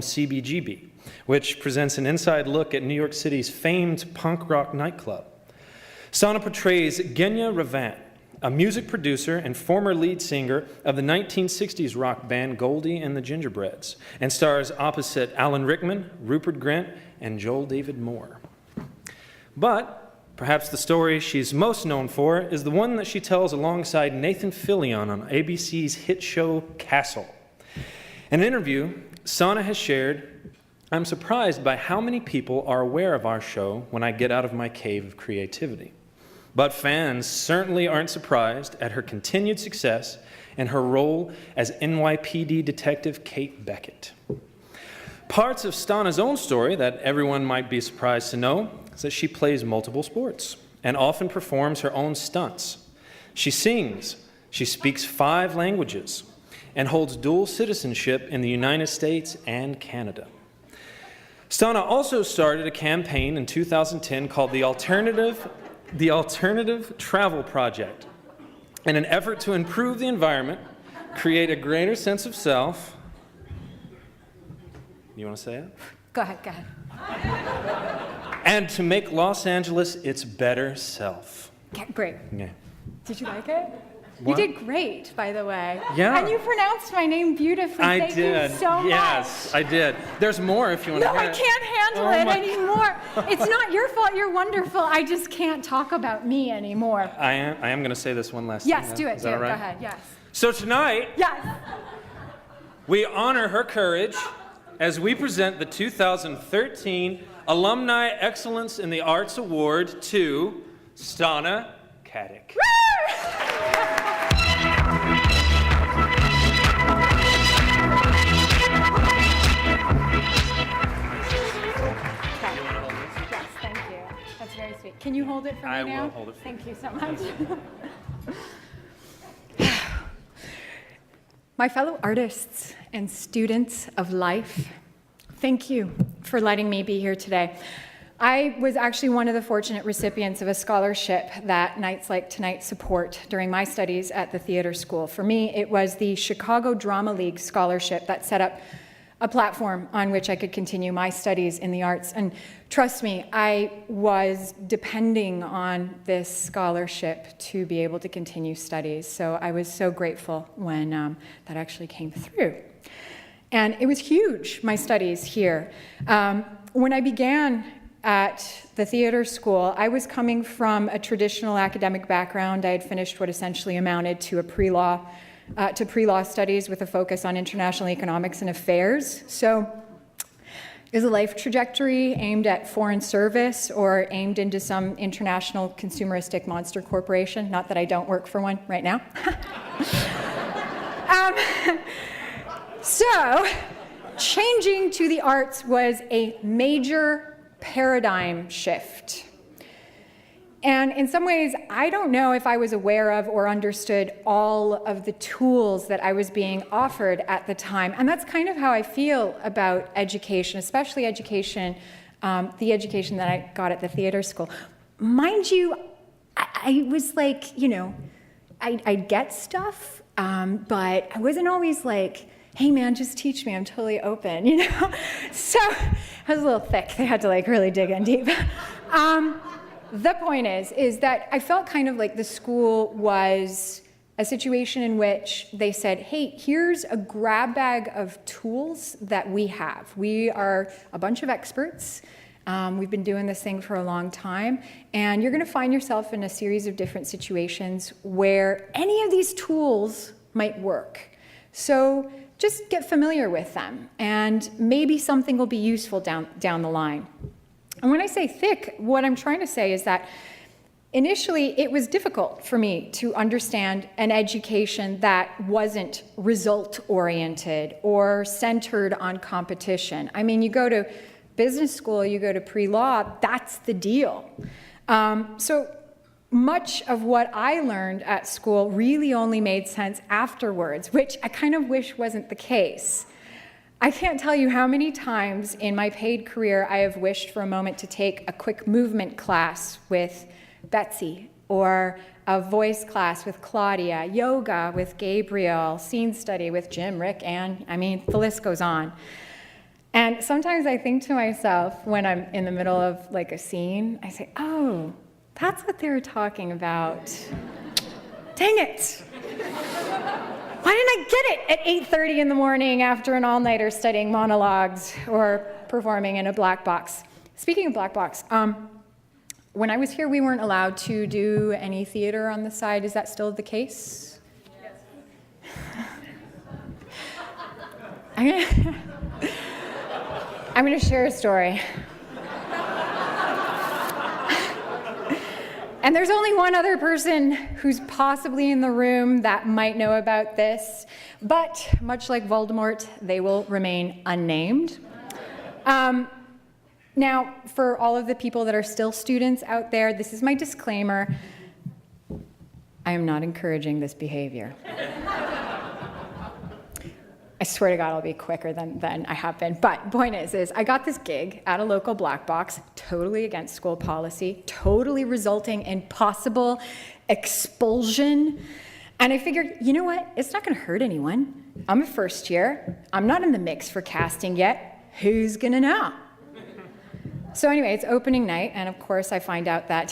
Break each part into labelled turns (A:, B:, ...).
A: CBGB, which presents an inside look at New York City's famed punk rock nightclub. Stana portrays Genya Ravant, a music producer and former lead singer of the 1960s rock band Goldie and the Gingerbreads, and stars opposite Alan Rickman, Rupert Grint, and Joel David Moore. But perhaps the story she's most known for is the one that she tells alongside Nathan Fillion on ABC's hit show Castle. In an interview, Stana has shared, "I'm surprised by how many people are aware of our show when I get out of my cave of creativity. But fans certainly aren't surprised at her continued success and her role as NYPD detective Kate Beckett." Parts of Stana's own story that everyone might be surprised to know is that she plays multiple sports and often performs her own stunts. She sings, she speaks 5 languages, and holds dual citizenship in the United States and Canada. Stana also started a campaign in 2010 called the Alternative Travel Project, in an effort to improve the environment, create a greater sense of self. You want to say it?
B: Go ahead.
A: And to make Los Angeles its better self.
B: Okay, great.
A: Yeah.
B: Did you like it?
A: What?
B: You did great, by the way.
A: Yeah.
B: And you pronounced my name beautifully. Thank you so much.
A: Yes, I did. There's more if you want to hear it.
B: No, I can't handle it anymore. It's not your fault. You're wonderful. I just can't talk about me anymore.
A: I am going to say this one last
B: Yes,
A: thing.
B: do it.
A: Is that all right?
B: Go ahead. Yes.
A: So tonight,
B: Yes.
A: we honor her courage as we present the 2013 Alumni Excellence in the Arts Award to Stana Katic.
B: Yes, thank you. That's very sweet. Can you hold it for me now?
A: I will hold it for you.
B: Thank you so much. My fellow artists and students of life, thank you for letting me be here today. I was actually one of the fortunate recipients of a scholarship that Nights Like Tonight support during my studies at the theater school. For me, it was the Chicago Drama League scholarship that set up a platform on which I could continue my studies in the arts. And trust me, I was depending on this scholarship to be able to continue studies. So I was so grateful when that actually came through. And it was huge, my studies here. When I began at the theater school, I was coming from a traditional academic background. I had finished what essentially amounted to a pre-law studies with a focus on international economics and affairs. So is a life trajectory aimed at foreign service or aimed into some international consumeristic monster corporation? Not that I don't work for one right now. So changing to the arts was a major paradigm shift. And in some ways, I don't know if I was aware of or understood all of the tools that I was being offered at the time. And that's kind of how I feel about education, especially education, the education that I got at the theater school. Mind you, I was like, I'd get stuff, but I wasn't always like, hey man, just teach me, I'm totally open, So I was a little thick. They had to really dig in deep. The point is that I felt kind of like the school was a situation in which they said, hey, here's a grab bag of tools that we have. We are a bunch of experts. We've been doing this thing for a long time, and you're going to find yourself in a series of different situations where any of these tools might work. So just get familiar with them, and maybe something will be useful down the line. And when I say thick, what I'm trying to say is that initially it was difficult for me to understand an education that wasn't result-oriented or centered on competition. I mean, you go to business school, you go to pre-law, that's the deal. So much of what I learned at school really only made sense afterwards, which I kind of wish wasn't the case. I can't tell you how many times in my paid career I have wished for a moment to take a quick movement class with Betsy, or a voice class with Claudia, yoga with Gabriel, scene study with Jim, Rick, Ann. I mean, the list goes on. And sometimes I think to myself when I'm in the middle of like a scene, I say, oh, that's what they were talking about. Dang it. Why didn't I get it at 8:30 in the morning after an all-nighter studying monologues or performing in a black box? Speaking of black box, when I was here, we weren't allowed to do any theater on the side. Is that still the case? Yes. I'm going to share a story. And there's only one other person who's possibly in the room that might know about this, but much like Voldemort, they will remain unnamed. Now, for all of the people that are still students out there, this is my disclaimer. I am not encouraging this behavior. I swear to God, I'll be quicker than I have been. But point is I got this gig at a local black box, totally against school policy, totally resulting in possible expulsion. And I figured, you know what? It's not going to hurt anyone. I'm a first year. I'm not in the mix for casting yet. Who's going to know? So anyway, it's opening night, and of course I find out that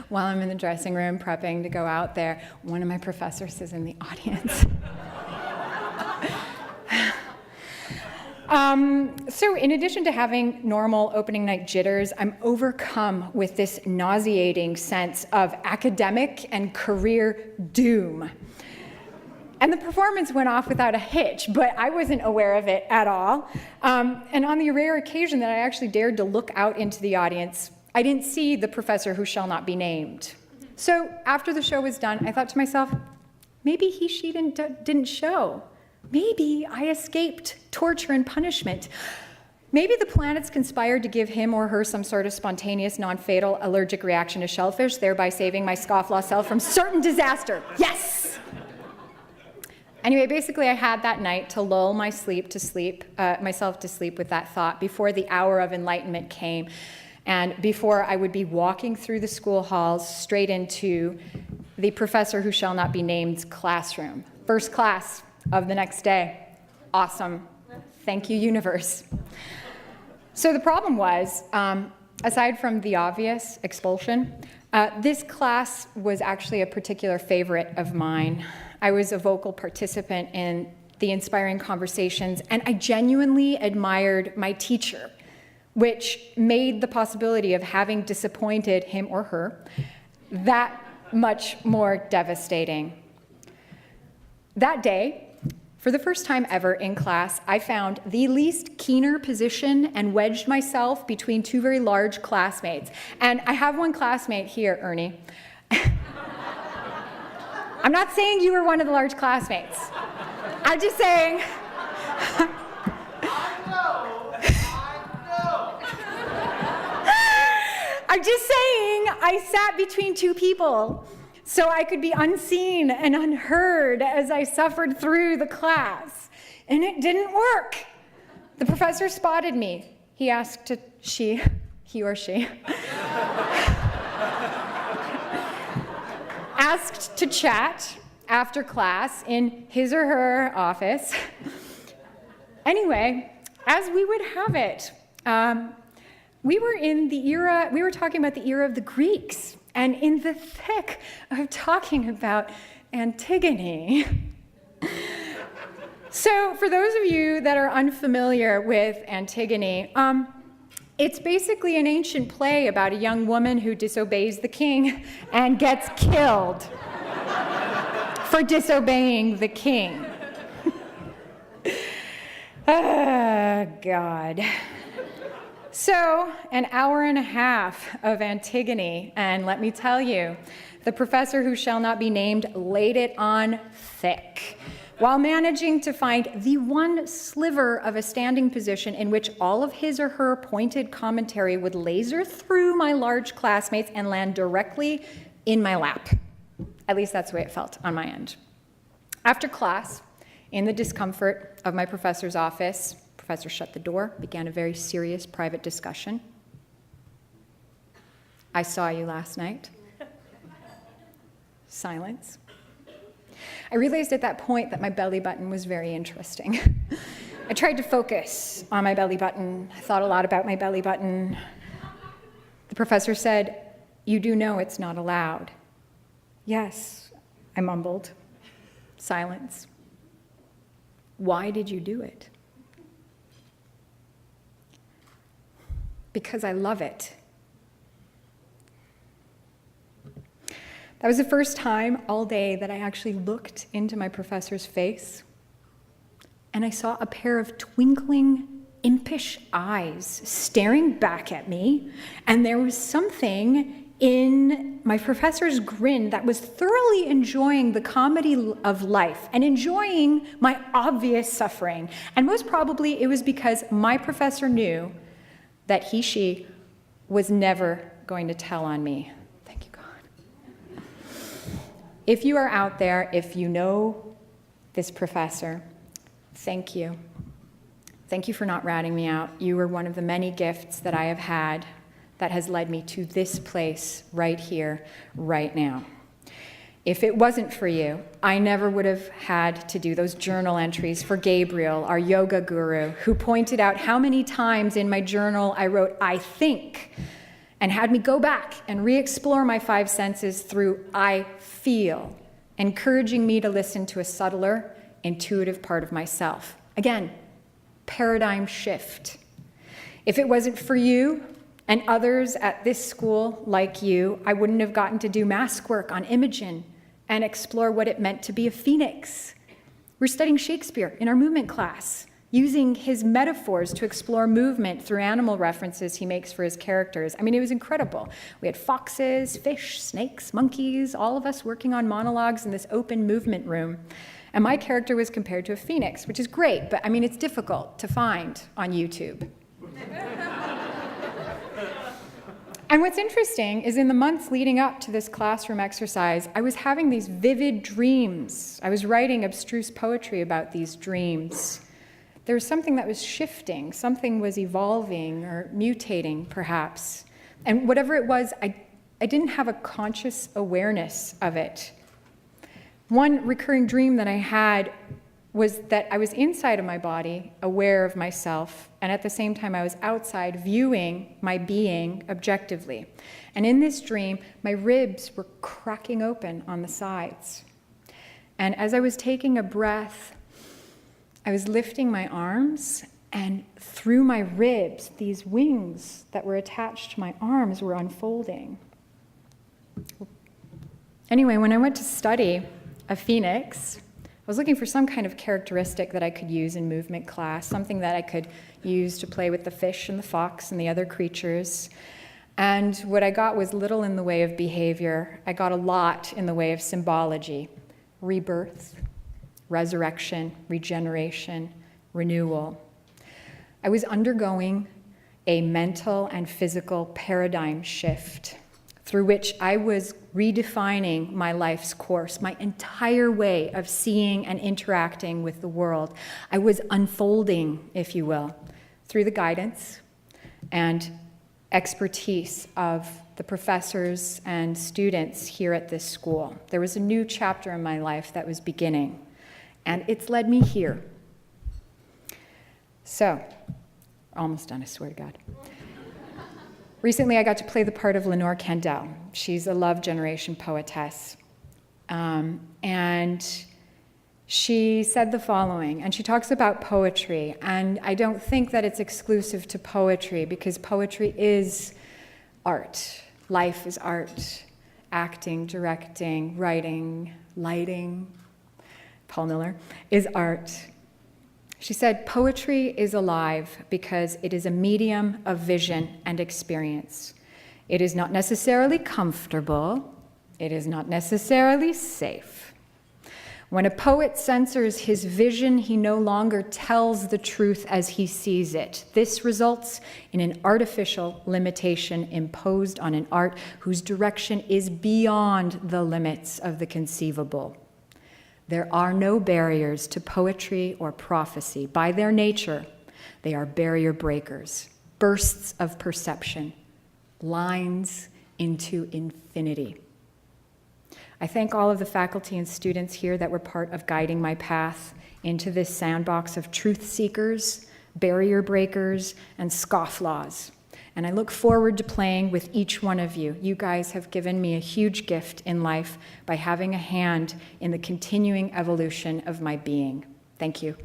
B: while I'm in the dressing room prepping to go out there, one of my professors is in the audience. So in addition to having normal opening night jitters, I'm overcome with this nauseating sense of academic and career doom. And the performance went off without a hitch, but I wasn't aware of it at all. And on the rare occasion that I actually dared to look out into the audience, I didn't see the professor who shall not be named. So after the show was done, I thought to myself, maybe she didn't show. Maybe I escaped torture and punishment. Maybe the planets conspired to give him or her some sort of spontaneous, non-fatal allergic reaction to shellfish, thereby saving my scofflaw self from certain disaster. Yes! Anyway, basically I had that night to lull myself to sleep with that thought before the hour of enlightenment came and before I would be walking through the school halls straight into the professor who shall not be named's classroom. First class of the next day. Awesome. Thank you, universe. So the problem was, aside from the obvious expulsion, this class was actually a particular favorite of mine. I was a vocal participant in the inspiring conversations, and I genuinely admired my teacher, which made the possibility of having disappointed him or her that much more devastating. That day, for the first time ever in class, I found the least keener position and wedged myself between two very large classmates. And I have one classmate here, Ernie. I'm not saying you were one of the large classmates. I'm just saying. I'm just saying I sat between two people so I could be unseen and unheard as I suffered through the class. And it didn't work. The professor spotted me. He asked he or she, asked to chat after class in his or her office. Anyway, as we would have it, we were talking about the era of the Greeks. And in the thick of talking about Antigone. So for those of you that are unfamiliar with Antigone, it's basically an ancient play about a young woman who disobeys the king and gets killed for disobeying the king. Oh, God. So, an hour and a half of Antigone, and let me tell you, the professor who shall not be named laid it on thick, while managing to find the one sliver of a standing position in which all of his or her pointed commentary would laser through my large classmates and land directly in my lap. At least that's the way it felt on my end. After class, in the discomfort of my professor's office, professor shut the door, began a very serious private discussion. I saw you last night. Silence. I realized at that point that my belly button was very interesting. I tried to focus on my belly button. I thought a lot about my belly button. The professor said, "You do know it's not allowed." "Yes," I mumbled. Silence. "Why did you do it?" "Because I love it." That was the first time all day that I actually looked into my professor's face, and I saw a pair of twinkling, impish eyes staring back at me, and there was something in my professor's grin that was thoroughly enjoying the comedy of life and enjoying my obvious suffering. And most probably it was because my professor knew that she was never going to tell on me. Thank you, God. If you are out there, if you know this professor, thank you. Thank you for not ratting me out. You were one of the many gifts that I have had that has led me to this place right here, right now. If it wasn't for you, I never would have had to do those journal entries for Gabriel, our yoga guru, who pointed out how many times in my journal I wrote, "I think," and had me go back and re-explore my five senses through "I feel," encouraging me to listen to a subtler, intuitive part of myself. Again, paradigm shift. If it wasn't for you and others at this school like you, I wouldn't have gotten to do mask work on Imogen and explore what it meant to be a phoenix. We're studying Shakespeare in our movement class, using his metaphors to explore movement through animal references he makes for his characters. I mean, it was incredible. We had foxes, fish, snakes, monkeys, all of us working on monologues in this open movement room. And my character was compared to a phoenix, which is great, but I mean, it's difficult to find on YouTube. And what's interesting is in the months leading up to this classroom exercise, I was having these vivid dreams. I was writing abstruse poetry about these dreams. There was something that was shifting, something was evolving or mutating, perhaps. And whatever it was, I didn't have a conscious awareness of it. One recurring dream that I had was that I was inside of my body, aware of myself, and at the same time I was outside viewing my being objectively. And in this dream, my ribs were cracking open on the sides. And as I was taking a breath, I was lifting my arms, and through my ribs, these wings that were attached to my arms were unfolding. Anyway, when I went to study a phoenix, I was looking for some kind of characteristic that I could use in movement class, something that I could use to play with the fish and the fox and the other creatures. And what I got was little in the way of behavior. I got a lot in the way of symbology: rebirth, resurrection, regeneration, renewal. I was undergoing a mental and physical paradigm shift through which I was redefining my life's course, my entire way of seeing and interacting with the world. I was unfolding, if you will, through the guidance and expertise of the professors and students here at this school. There was a new chapter in my life that was beginning, and it's led me here. So, almost done, I swear to God. Recently, I got to play the part of Lenore Kendall. She's a Love Generation poetess. And she said the following, and she talks about poetry, and I don't think that it's exclusive to poetry, because poetry is art. Life is art. Acting, directing, writing, lighting, Paul Miller, is art. She said, "Poetry is alive because it is a medium of vision and experience. It is not necessarily comfortable. It is not necessarily safe. When a poet censors his vision, he no longer tells the truth as he sees it. This results in an artificial limitation imposed on an art whose direction is beyond the limits of the conceivable. There are no barriers to poetry or prophecy. By their nature, they are barrier breakers, bursts of perception, lines into infinity." I thank all of the faculty and students here that were part of guiding my path into this sandbox of truth seekers, barrier breakers, and scofflaws. And I look forward to playing with each one of you. You guys have given me a huge gift in life by having a hand in the continuing evolution of my being. Thank you.